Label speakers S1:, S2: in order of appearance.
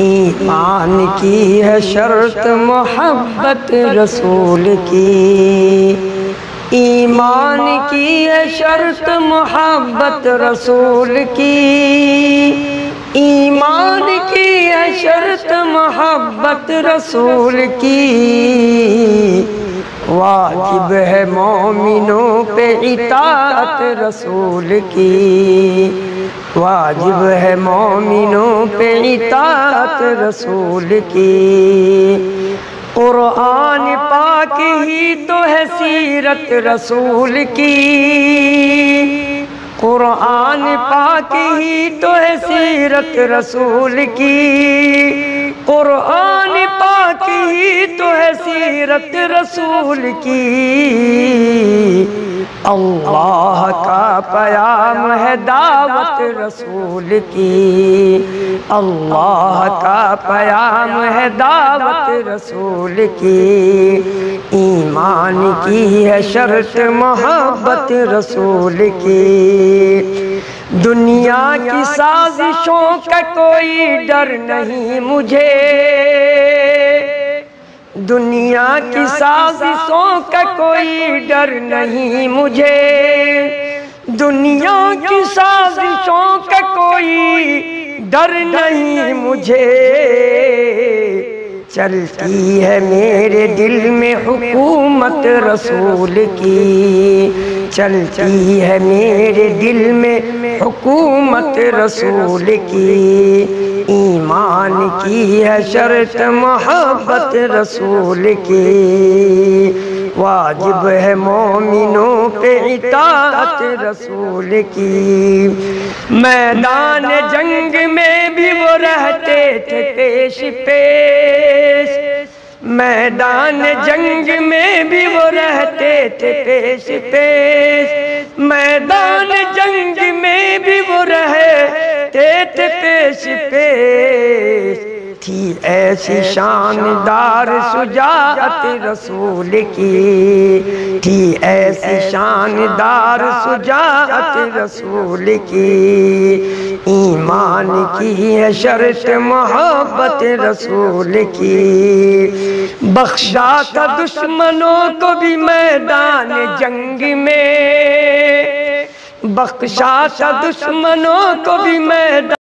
S1: ایمان کی ہے شرط محبت رسول کی، ایمان کی ہے شرط محبت رسول کی، ایمان کی ہے شرط محبت رسول کی، واجب ہے مومنوں پہ اطاعت رسول کی، واجب ہے مومنوں پہ اطاعت رسول کی، قرآن پاک ہی تو ہے سیرت رسول کی، قرآن پاک ہی تو ہے سیرت رسول کی، قرآن پاک ہی تو ہے سیرت رسول کی، اللہ کا پیام ہے دعوت رسول کی، اللہ کا پیام ہے دعوت رسول کی، ایمان کی ہے شرط محبت رسول کی، دنیا کی سازشوں کا کوئی ڈر نہیں مجھے، دنیا کی سازشوں کا کوئی ڈر نہیں مجھے، دنیا کی سازشوں کا کوئی ڈر نہیں مجھے، چلتی ہے میرے دل میں حکومت رسول کی، چلتی ہے میرے دل میں حکومت رسول کی، ایمان کی ہے شرط محبت رسول کی، واجب ہے مومنوں پہ اطاعت رسول کی، میدان جنگ میں بھی وہ رہتے تھے پیش پیش، میدان جنگ میں بھی وہ رہتے تھے پیش پیش، میدان جنگ میں بھی وہ رہتے تھے پیش پیش، تھی ایسی شاندار شجاعت رسول کی، تھی ایسی شاندار شجاعت رسول کی، ایمان کی ہے شرط محبت رسول کی، بخشا تھا دشمنوں کو بھی میدان جنگ میں، بخشا تھا دشمنوں کو بھی میدان